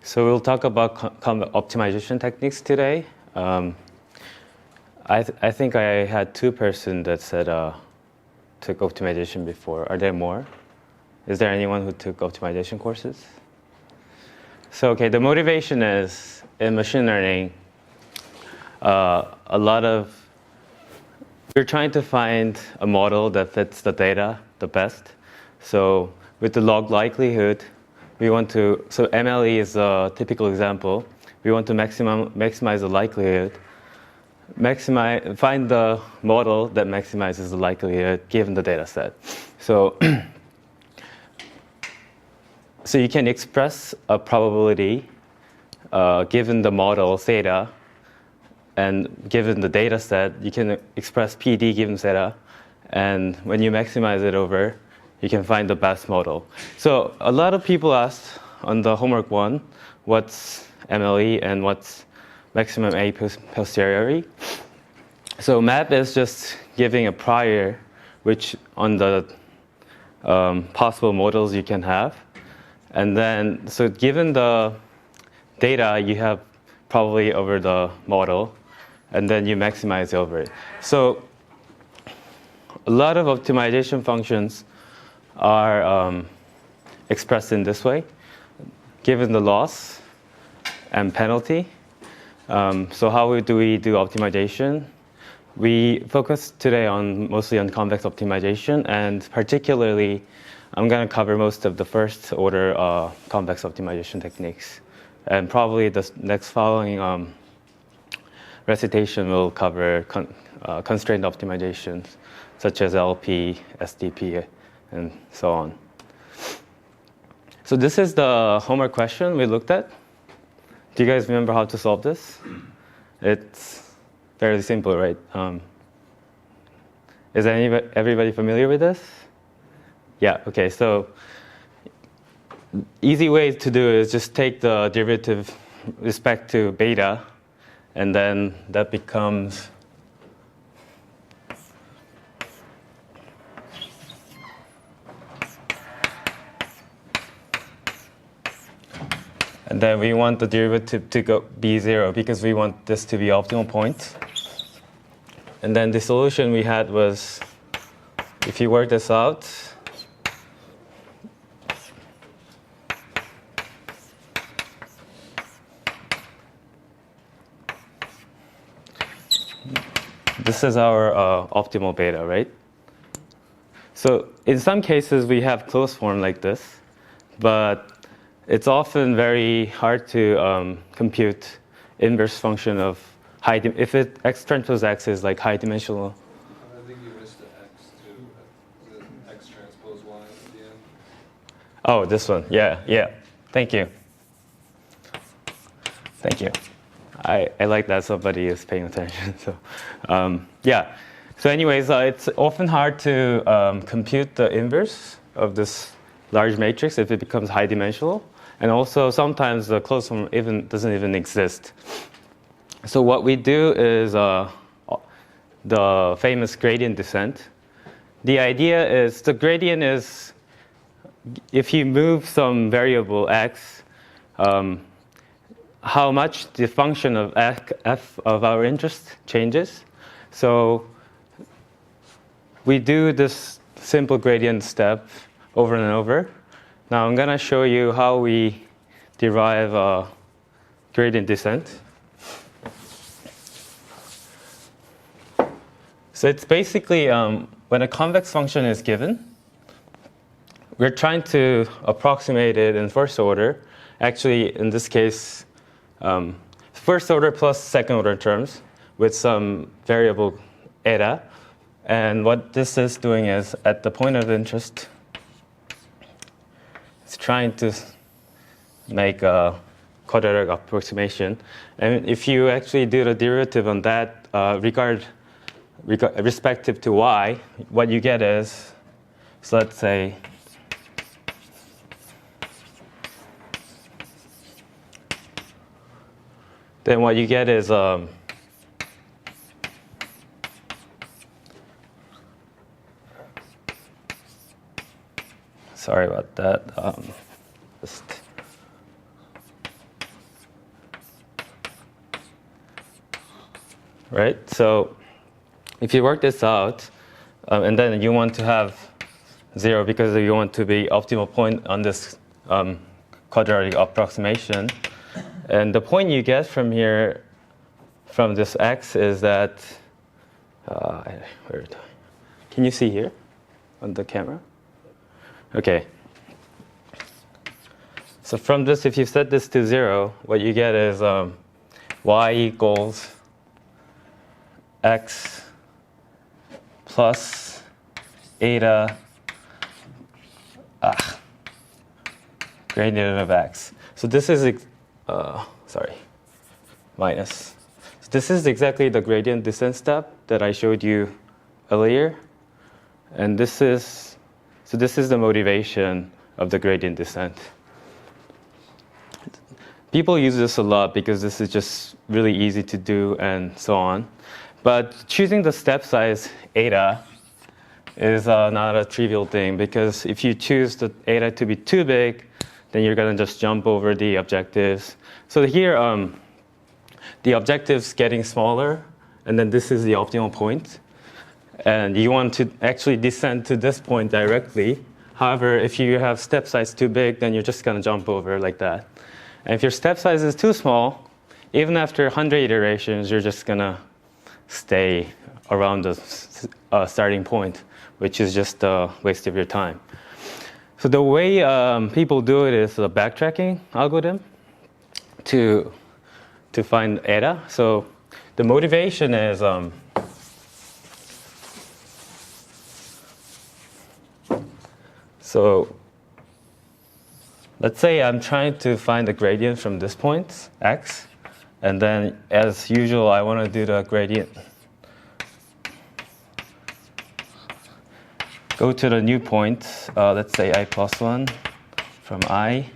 So we'll talk about optimization techniques today. I think I had two persons that said took optimization before. Are there more? Is there anyone who took optimization courses? So okay, the motivation is in machine learning. We're trying to find a model that fits the data the best. So with the log likelihood, we want to, so MLE is a typical example. We want to maximize the likelihood, find the model that maximizes the likelihood given the data set. So, so you can express a probability given the model theta, and given the data set, you can express PD given theta, and when you maximize it over, you can find the best model. So a lot of people asked on the homework one, what's MLE and what's maximum A posteriori? So map is just giving a prior, which on the possible models you can have. And then, so given the data, you have probably over the model, and then you maximize over it. So a lot of optimization functions are expressed in this way, given the loss and penalty. So how do we do optimization? We focus today mostly on convex optimization, and particularly, I'm going to cover most of the first order convex optimization techniques. And probably the next following recitation will cover constraint optimizations, such as LP, SDP, and so on. So this is the homework question we looked at. Do you guys remember how to solve this? It's fairly simple, right? Is everybody familiar with this? Yeah, okay, so easy way to do it is just take the derivative respect to beta, and then that becomes and then we want the derivative to be 0 because we want this to be optimal point. And then the solution we had was, if you work this out, this is our optimal beta, right? So in some cases, we have closed form like this, but it's often very hard to compute inverse function of high, if x transpose x is like high dimensional. I think you missed the x too, the x transpose y at the end. Oh, this one, yeah. Thank you. I like that somebody is paying attention. So, yeah. So anyways, it's often hard to compute the inverse of this large matrix if it becomes high dimensional. And also sometimes the closed form doesn't even exist. So what we do is the famous gradient descent. The idea is, the gradient is, if you move some variable x, how much the function of f of our interest changes. So we do this simple gradient step over and over. Now I'm going to show you how we derive a gradient descent. So it's basically when a convex function is given, we're trying to approximate it in first order. Actually, in this case, first order plus second order terms with some variable eta. And what this is doing is, at the point of interest, it's trying to make a quadratic approximation. And if you actually do the derivative on that, respective to y, what you get is, so let's say, then what you get is sorry about that. right? So if you work this out, and then you want to have 0 because you want to be optimal point on this quadratic approximation. And the point you get from here, from this x, is that, can you see here on the camera? Okay. So from this, if you set this to 0, what you get is y equals x plus eta gradient of x. So this is, minus. So this is exactly the gradient descent step that I showed you earlier. And this is the motivation of the gradient descent. People use this a lot because this is just really easy to do and so on. But choosing the step size eta is not a trivial thing, because if you choose the eta to be too big, then you're going to just jump over the objectives. So here, the objective's getting smaller, and then this is the optimal point. And you want to actually descend to this point directly. However, if you have step size too big, then you're just going to jump over like that. And if your step size is too small, even after 100 iterations, you're just going to stay around the starting point, which is just a waste of your time. So the way people do it is a backtracking algorithm to find eta. So the motivation is so let's say I'm trying to find the gradient from this point, x, and then as usual, I want to do the gradient. Go to the new point, let's say I plus 1 from I,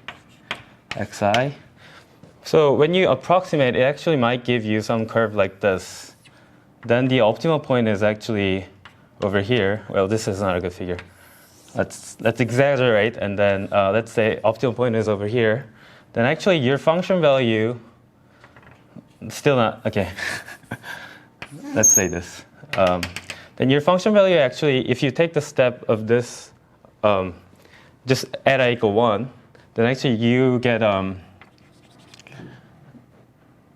xi. So when you approximate, it actually might give you some curve like this. Then the optimal point is actually over here. Well, this is not a good figure. Let's exaggerate, and then let's say optimal point is over here. Then actually your function value, still not, okay. Let's say this. Then your function value actually, if you take the step of this, just eta equal 1, then actually you get,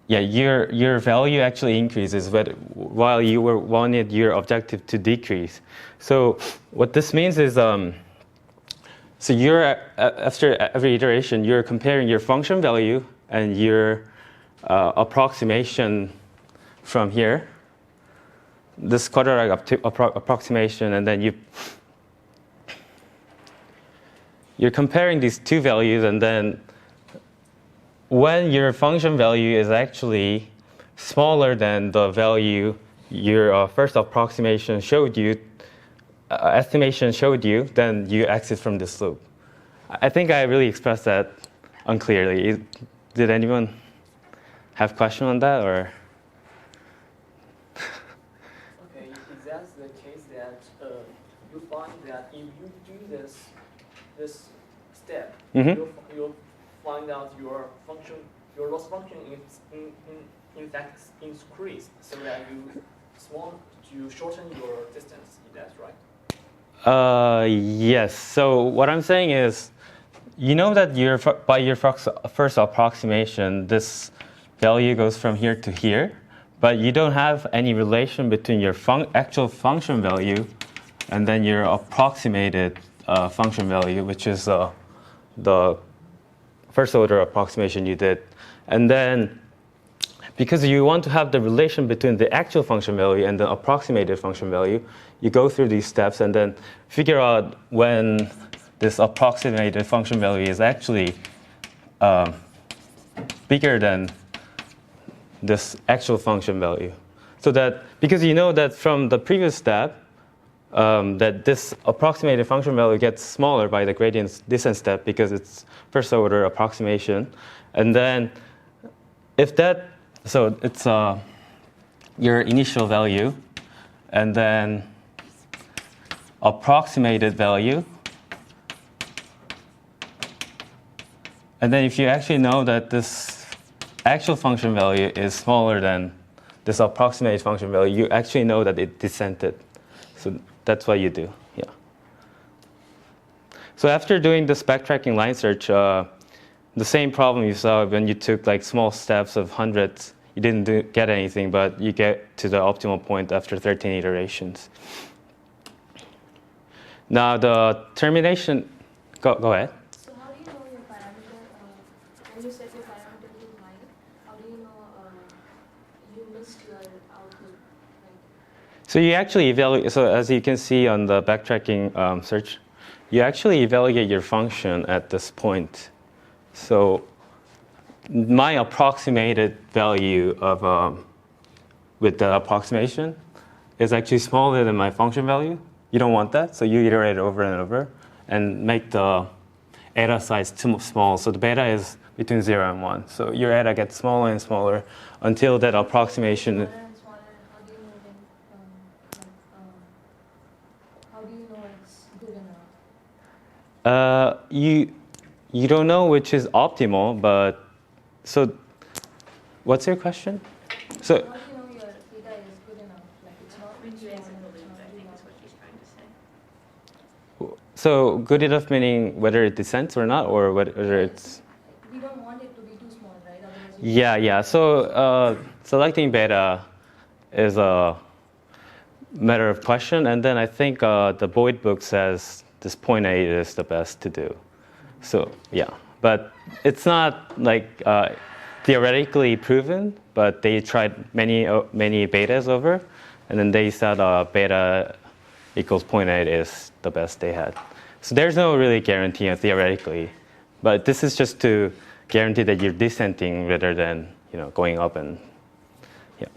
your value actually increases, but while you wanted your objective to decrease. So what this means is, so you're after every iteration, you're comparing your function value and your approximation from here, this quadratic approximation, and then you're comparing these two values, and then when your function value is actually smaller than the value your first approximation showed you, estimation showed you, then you exit from this loop. I think I really expressed that unclearly. Did anyone have a question on that, or? Okay, if that's the case, that you find that if you do this step, you'll find out your loss function is in fact increased, so that you shorten your distance. That's right. Yes. So what I'm saying is, you know that by your first approximation, this value goes from here to here, but you don't have any relation between your actual function value and then your approximated function value, which is the first order approximation you did. And then because you want to have the relation between the actual function value and the approximated function value, you go through these steps and then figure out when this approximated function value is actually bigger than this actual function value. So that, because you know that from the previous step, that this approximated function value gets smaller by the gradient descent step because it's first order approximation. And then if that, so it's your initial value, and then approximated value. And then if you actually know that this actual function value is smaller than this approximate function value, you actually know that it descended. So that's what you do. Yeah. So after doing this backtracking line search, the same problem you saw when you took like small steps of hundreds, you didn't get anything, but you get to the optimal point after 13 iterations. Now the termination, go ahead. So how do you know your parameter, when you set your parameter to 9, how do you know you missed your output? So you actually evaluate, so as you can see on the backtracking search, you actually evaluate your function at this point. So my approximated value of with the approximation is actually smaller than my function value. You don't want that, so you iterate over and over and make the eta size too small. So the beta is between 0 and 1. So your eta gets smaller and smaller until that approximation. Smaller and smaller, how do you know it's good enough? You don't know which is optimal, but so what's your question? So How do you know your theta is good enough? Like it's not Which too is small, balloons, it's not I too think large. is what she's trying to say. so good enough meaning whether it descends or not, or whether it's. We don't want it to be too small, right? Otherwise you Yeah. So selecting beta is a matter of question, and then I think the Boyd book says this 0.8 is the best to do. So yeah, but it's not like theoretically proven, but they tried many betas over, and then they said beta equals 0.8 is the best they had. So there's no really guarantee theoretically, but this is just to guarantee that you're descending rather than going up and yeah.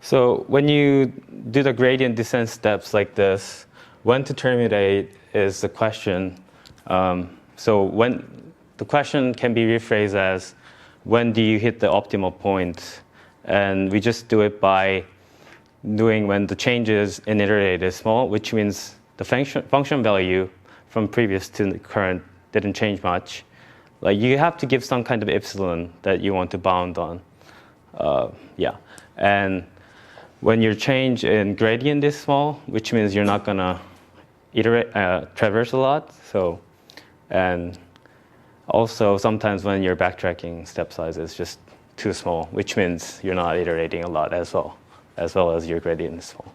So when you do the gradient descent steps like this, when to terminate is the question. So when the question can be rephrased as, when do you hit the optimal point? And we just do it by doing when the changes in iterate is small, which means the function value from previous to the current didn't change much. Like you have to give some kind of epsilon that you want to bound on. Yeah, and when your change in gradient is small, which means you're not gonna traverse a lot. So, and also sometimes when your backtracking step size is just too small, which means you're not iterating a lot as well as your gradient is small.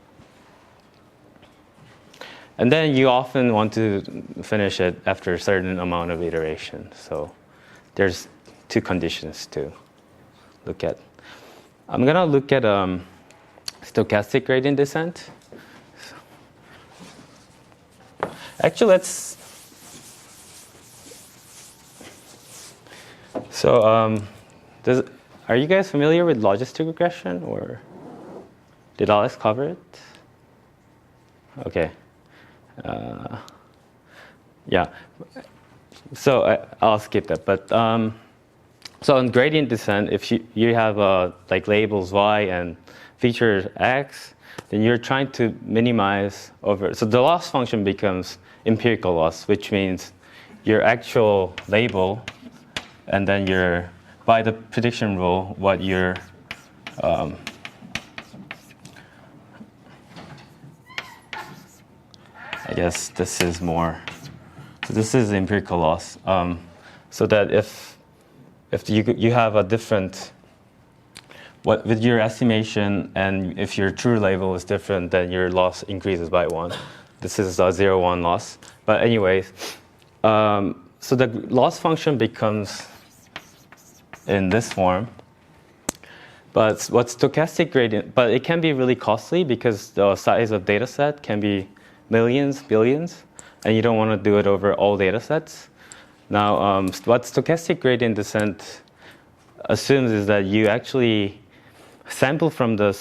And then you often want to finish it after a certain amount of iteration. So there's two conditions to look at. I'm gonna look at stochastic gradient descent. Actually, let's. So, are you guys familiar with logistic regression, or did Alex cover it? Okay. Yeah. So I'll skip that. But so in gradient descent, if you have like labels y and features x, then you're trying to minimize over. So the loss function becomes empirical loss, which means your actual label, and then your by the prediction rule, what your I guess this is more. So this is empirical loss. So that if you have a different with your estimation, and if your true label is different, then your loss increases by 1. This is a 0-1 loss. But anyways, so the loss function becomes in this form. But what's stochastic gradient? But it can be really costly because the size of data set can be millions, billions, and you don't want to do it over all data sets. Now, what stochastic gradient descent assumes is that you actually sample from the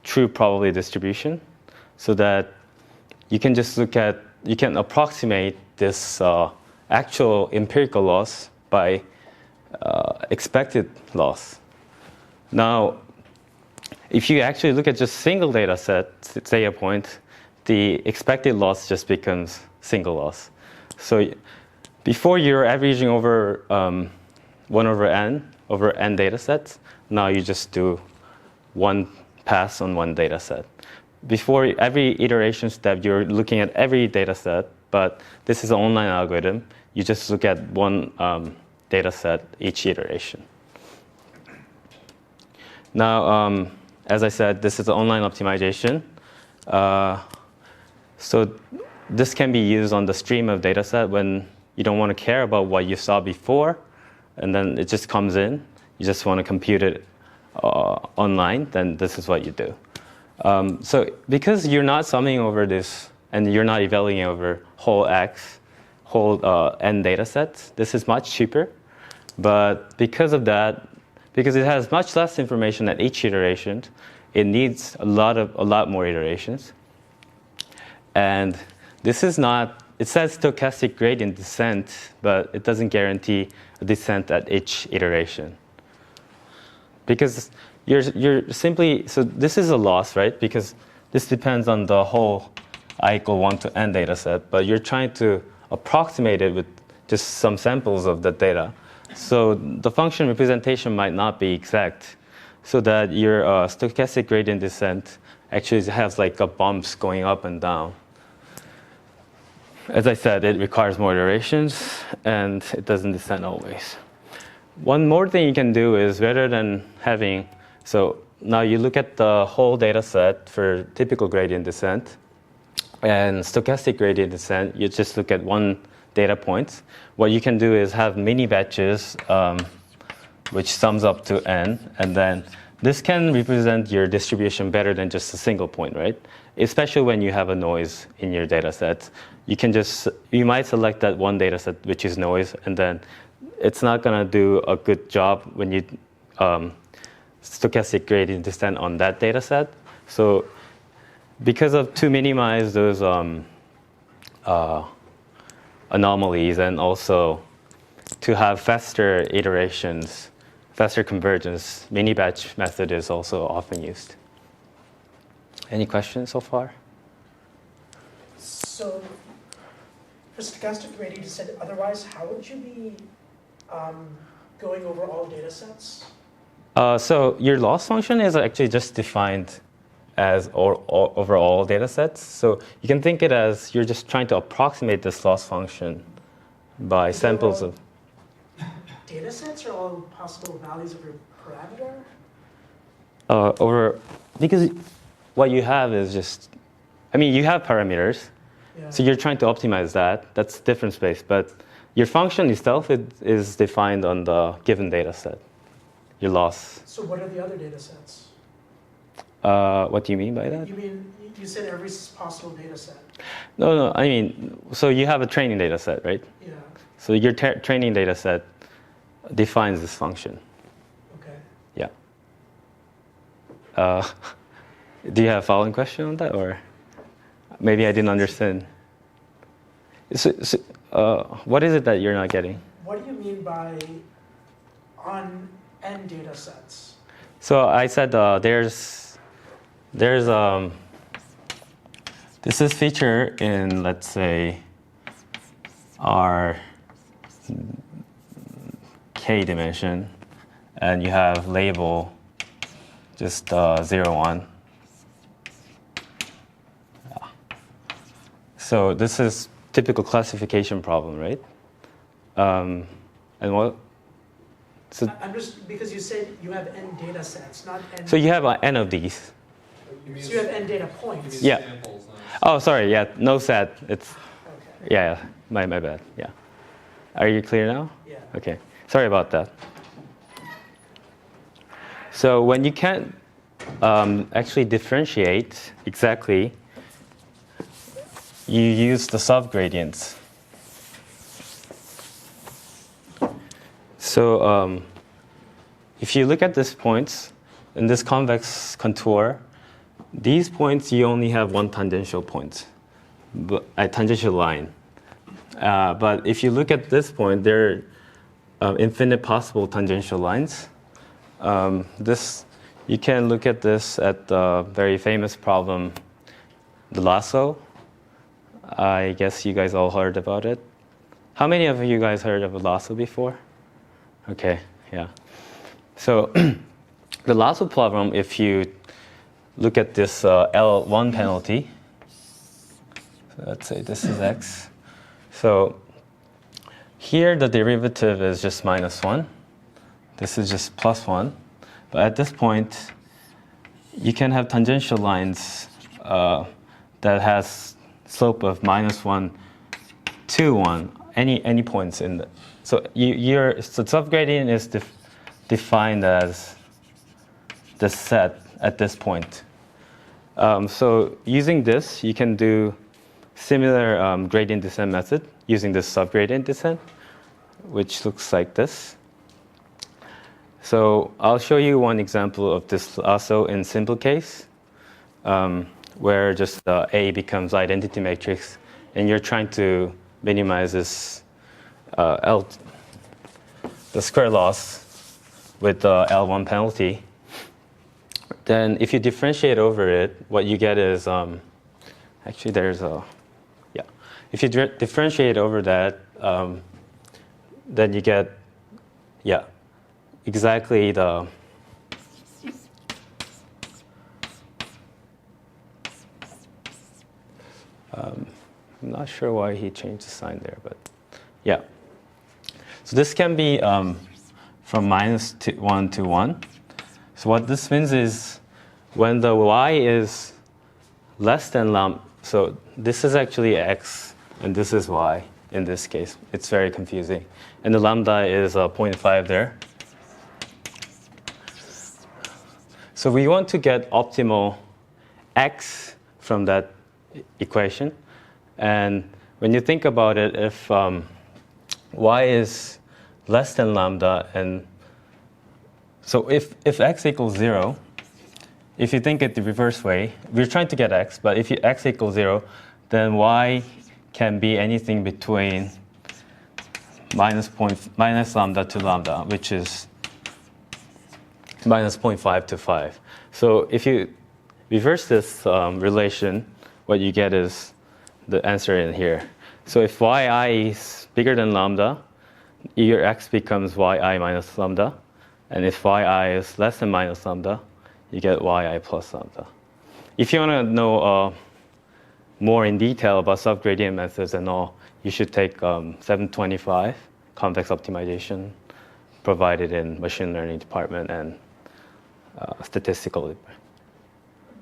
true probability distribution, so that you can just you can approximate this actual empirical loss by expected loss. Now, if you actually look at just single data set, say a point, the expected loss just becomes single loss. So before you're averaging over 1 over n data sets. Now you just do one pass on one data set. Before every iteration step, you're looking at every data set, but this is an online algorithm. You just look at one data set each iteration. Now, as I said, this is an online optimization. So this can be used on the stream of data set when you don't want to care about what you saw before, and then it just comes in. You just want to compute it online, then this is what you do. So because you're not summing over this, and you're not evaluating over whole n data sets, this is much cheaper. But because of that, because it has much less information at each iteration, it needs a lot more iterations. And this is not, it says stochastic gradient descent, but it doesn't guarantee a descent at each iteration. Because you're simply, so this is a loss, right? Because this depends on the whole I equal 1 to n data set, but you're trying to approximate it with just some samples of the data. So the function representation might not be exact, so that your stochastic gradient descent actually has like a bumps going up and down. As I said, it requires more iterations, and it doesn't descend always. One more thing you can do is, rather than having, so now you look at the whole data set for typical gradient descent and stochastic gradient descent, you just look at one data point. What you can do is have mini batches, which sums up to n, and then this can represent your distribution better than just a single point, right? Especially when you have a noise in your data set. You might select that one data set which is noise, and then it's not going to do a good job when you stochastic gradient descent on that data set. So because of to minimize those anomalies, and also to have faster iterations, faster convergence, mini batch method is also often used. Any questions so far? So for stochastic gradient descent, otherwise, how would you be going over all data sets? So your loss function is actually just defined as over all data sets. So you can think it as you're just trying to approximate this loss function by samples of data sets, or all possible values of your parameter? Because what you have is just, you have parameters. Yeah. So you're trying to optimize that. That's different space. But your function itself is defined on the given data set, your loss. So what are the other data sets? What do you mean by that? You mean, you said every possible data set. No, so you have a training data set, right? Yeah. So your training data set defines this function. Okay. Yeah. Do you have a following question on that, or maybe I didn't understand? So, what is it that you're not getting? What do you mean by on n data sets? So I said there's this is feature in, let's say, our k dimension, and you have label just 0, 1. Yeah. So this is typical classification problem, right? And what? So I'm just, because you said you have n data sets, not n. So you have n of these. So you have n data points. Yeah. Samples, not Oh, sorry. Yeah, no set. It's Okay. yeah. My bad. Yeah. Are you clear now? Yeah. Okay. Sorry about that. So when you can't actually differentiate exactly, you use the subgradients. So if you look at these points in this convex contour, these points you only have one tangential point, a tangential line. But if you look at this point, there are infinite possible tangential lines. You can look at this at the very famous problem, the lasso. I guess you guys all heard about it. How many of you guys heard of a lasso before? Okay, yeah. So the last problem, if you look at this L1 penalty, so let's say this is x. So here the derivative is just -1. This is just +1. But at this point, you can have tangential lines that has slope of -1 to 1, any points in the. So your subgradient is defined as the set at this point. So using this, you can do similar gradient descent method using this subgradient descent, which looks like this. So I'll show you one example of this also in simple case, where just A becomes identity matrix, and you're trying to minimize this the square loss with the L1 penalty. Then if you differentiate over it, what you get is actually there's a if you differentiate over that, then you get exactly the I'm not sure why he changed the sign there, but yeah. So this can be from -1 to 1. So what this means is when the y is less than lambda, so this is actually x and this is y in this case. It's very confusing. And the lambda is 0.5 there. So we want to get optimal x from that equation. And when you think about it, if y is less than lambda, and so if x equals 0, if you think it the reverse way, we're trying to get x, but if x equals 0, then y can be anything between minus lambda to lambda, which is -0.5 to 5. So if you reverse this relation, what you get is the answer in here. So if yi is bigger than lambda, your x becomes yi minus lambda. And if yi is less than minus lambda, you get yi plus lambda. If you want to know more in detail about subgradient methods and all, you should take 725, convex optimization, provided in machine learning department and statistical department.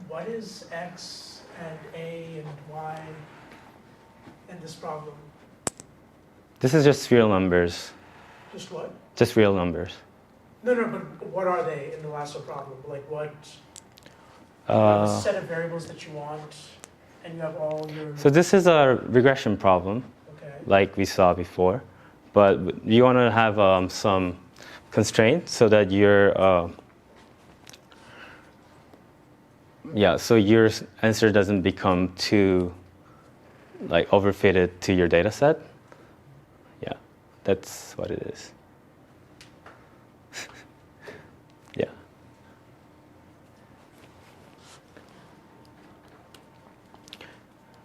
What is x and a and y in this problem? This is just real numbers. Just what? Just real numbers. No, but what are they in the lasso problem? Like what? You have a set of variables that you want, and you have all your. So this is a regression problem, Okay. like we saw before, but you want to have some constraints so that so your answer doesn't become too like overfitted to your data set. Yeah, that's what it is. Yeah.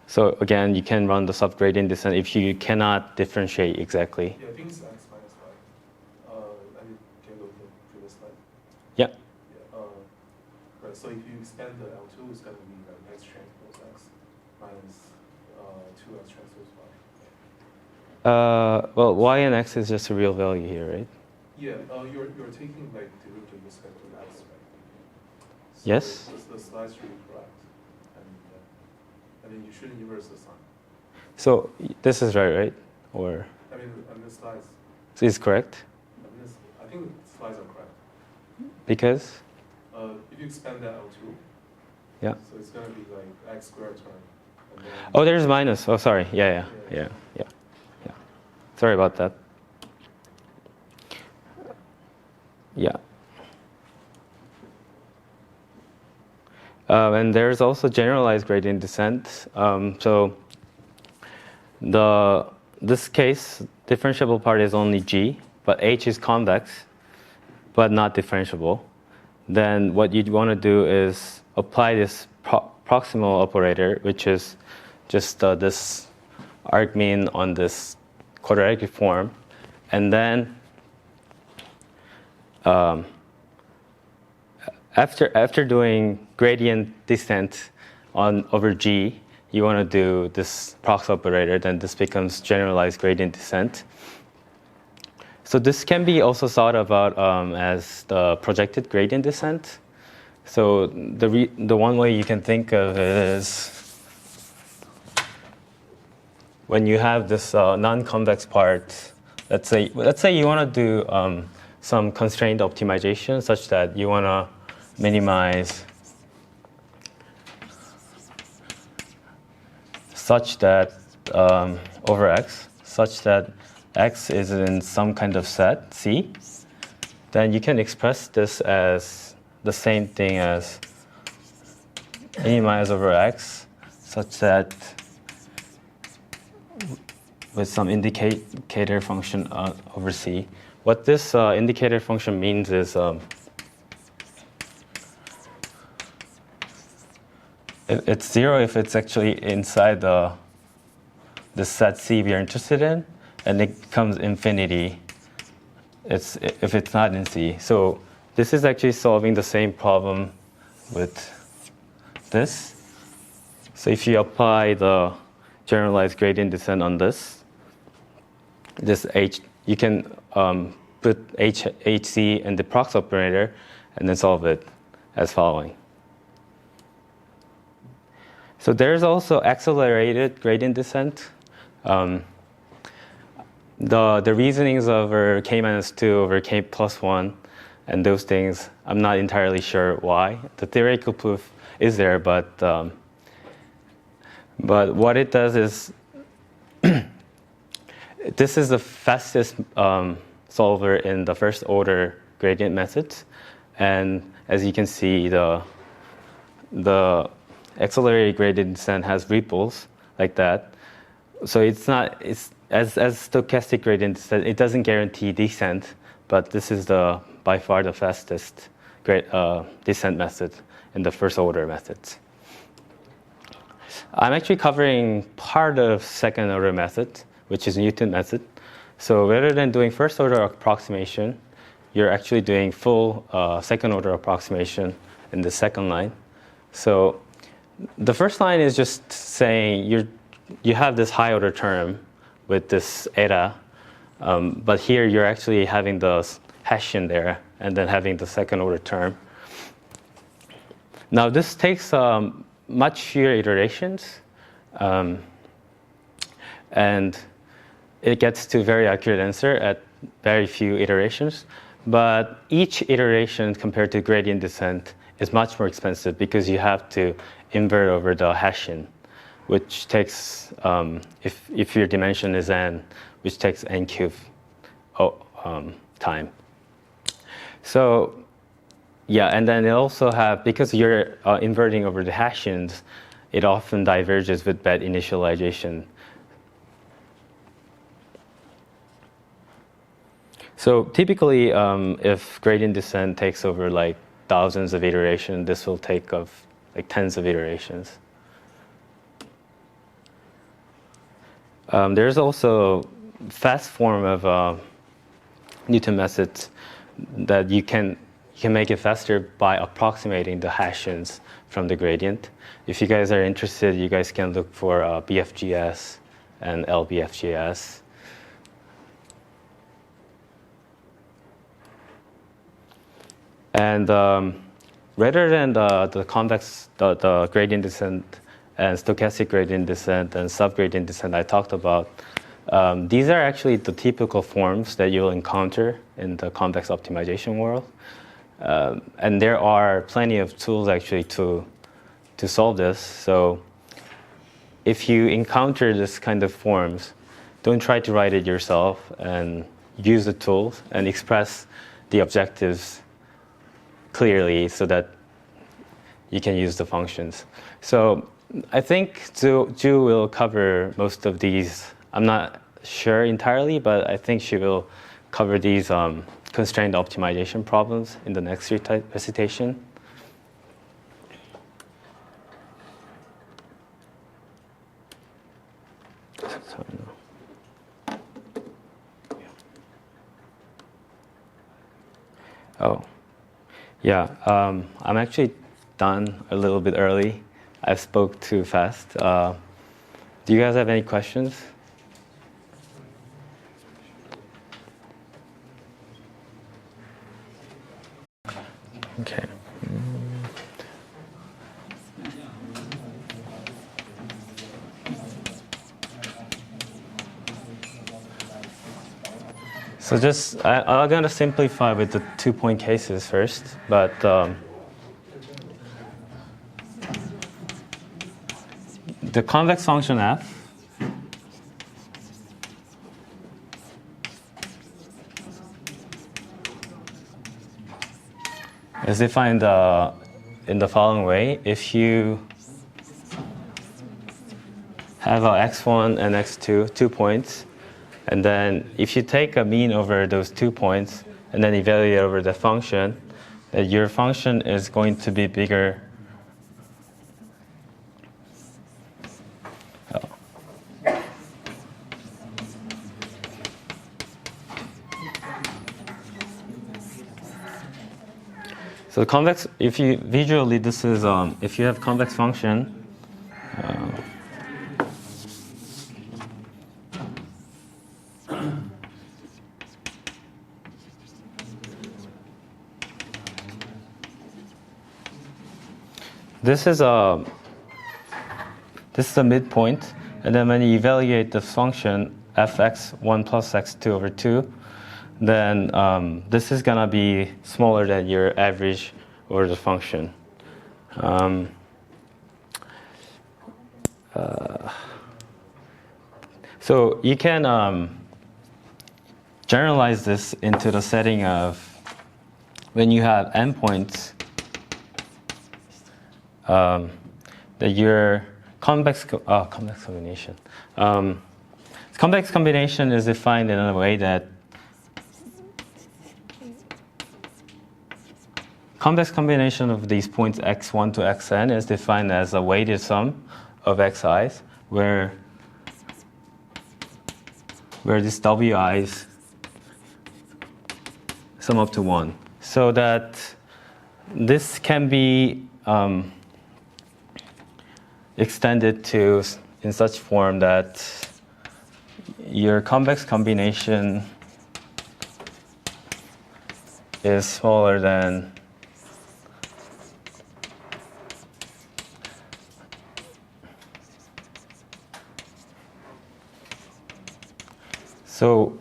So again, you can run the subgradient descent if you cannot differentiate exactly. Yeah, I think it's x minus y. I mean, can you go to the previous slide? Yeah. Yeah. Right. So if you expand the L2, it's going to be like x transpose x minus 2x transpose y. Well, y and x is just a real value here, right? Yeah. You're taking like derivative with respect to x, right? So Yes. The slide's really correct, and then you shouldn't reverse the sign. So this is right? Or I mean, on the slides. so it's correct? I think the slides are correct. Because? If you expand that L2, Yeah. so it's going to be like x squared term. And then Oh, there's minus. Oh, sorry. Yeah. Sorry about that. Yeah. And there's also generalized gradient descent. So this case, differentiable part is only g, but h is convex, but not differentiable. Then what you'd want to do is apply this proximal operator, which is just this argmean on this quadratic form, and then after doing gradient descent over G, you want to do this prox operator, then this becomes generalized gradient descent. So this can be also thought about as the projected gradient descent. So the one way you can think of it is when you have this non-convex part. Let's say you want to do some constrained optimization such that you want to minimize such that over x, such that x is in some kind of set C, then you can express this as the same thing as minimize over x, such that with some indicator function over C. What this indicator function means is it's 0 if it's actually inside the set C we are interested in, and it becomes infinity if it's not in C. So this is actually solving the same problem with this. So if you apply the generalized gradient descent on this H, you can put HC in the prox operator and then solve it as following. So there's also accelerated gradient descent. The reasonings over k-2 over k+1 and those things, I'm not entirely sure why. The theoretical proof is there, but what it does is this is the fastest solver in the first order gradient methods, and as you can see, the accelerated gradient descent has ripples like that. So it's as stochastic gradient descent, it doesn't guarantee descent, but this is by far the fastest descent method in the first order methods. I'm actually covering part of second order method, which is Newton method. So rather than doing first order approximation, you're actually doing full second order approximation in the second line. So the first line is just saying you have this high order term with this eta, but here you're actually having the Hessian there and then having the second order term. Now this takes much fewer iterations, and it gets to very accurate answer at very few iterations. But each iteration compared to gradient descent is much more expensive because you have to invert over the Hessian, which takes, if your dimension is n, which takes n cubed time. So yeah, and then it also have, because you're inverting over the Hessians, it often diverges with bad initialization. So typically, if gradient descent takes over like thousands of iterations, this will take of like tens of iterations. There's also fast form of Newton methods that you can make it faster by approximating the Hessians from the gradient. If you guys are interested, you guys can look for BFGS and LBFGS. And rather than the convex, the gradient descent and stochastic gradient descent and subgradient descent I talked about, these are actually the typical forms that you'll encounter in the convex optimization world. And there are plenty of tools actually to solve this. So if you encounter this kind of forms, don't try to write it yourself, and use the tools and express the objectives clearly so that you can use the functions. So I think Ju will cover most of these. I'm not sure entirely, but I think she will cover these constrained optimization problems in the next recitation. Oh, yeah. I'm actually done a little bit early. I spoke too fast. Do you guys have any questions? Okay. So just, I'm going to simplify with the 2-point cases first, but the convex function f is defined in the following way. If you have a x1 and x2, 2 points, and then if you take a mean over those 2 points and then evaluate over the function, your function is going to be bigger. So the convex, if you visually, this is if you have convex function. This is a midpoint, and then when you evaluate the function fx1 plus x2 over 2, then this is going to be smaller than your average over the function. So you can generalize this into the setting of when you have endpoints, that your convex combination. Convex combination is defined in a way that convex combination of these points x1 to xn is defined as a weighted sum of xi's, where these wi's sum up to 1. So that this can be extended to in such form that your convex combination is smaller than so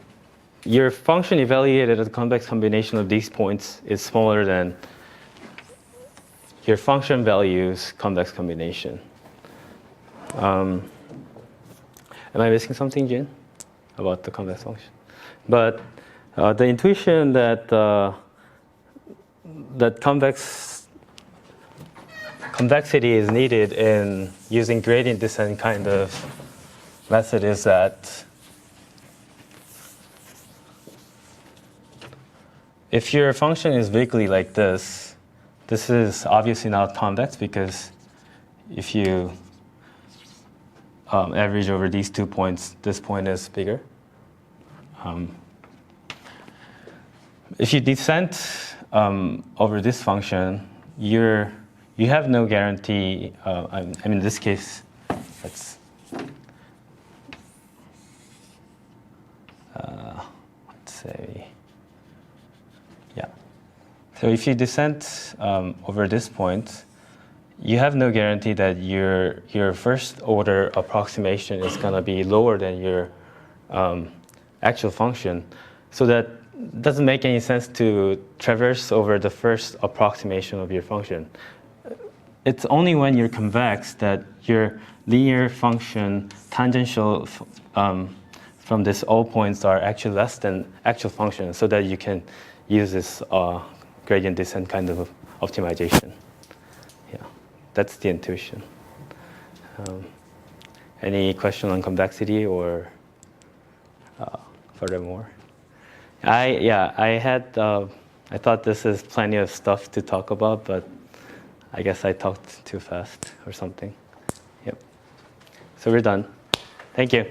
your function evaluated as a convex combination of these points is smaller than your function value's convex combination. Am I missing something, Jin, about the convex function? But the intuition that that convexity is needed in using gradient descent kind of method is that if your function is vaguely like this is obviously not convex, because if you average over these 2 points, this point is bigger. If you descend over this function, you have no guarantee. I mean, in this case, let's say, yeah. So if you descend over this point, you have no guarantee that your first order approximation is going to be lower than your actual function. So that doesn't make any sense to traverse over the first approximation of your function. It's only when you're convex that your linear function tangential from this all points are actually less than actual function, so that you can use this gradient descent kind of optimization. Yeah, that's the intuition. Any question on convexity or furthermore? I thought this is plenty of stuff to talk about, but I guess I talked too fast or something. Yep. So we're done. Thank you.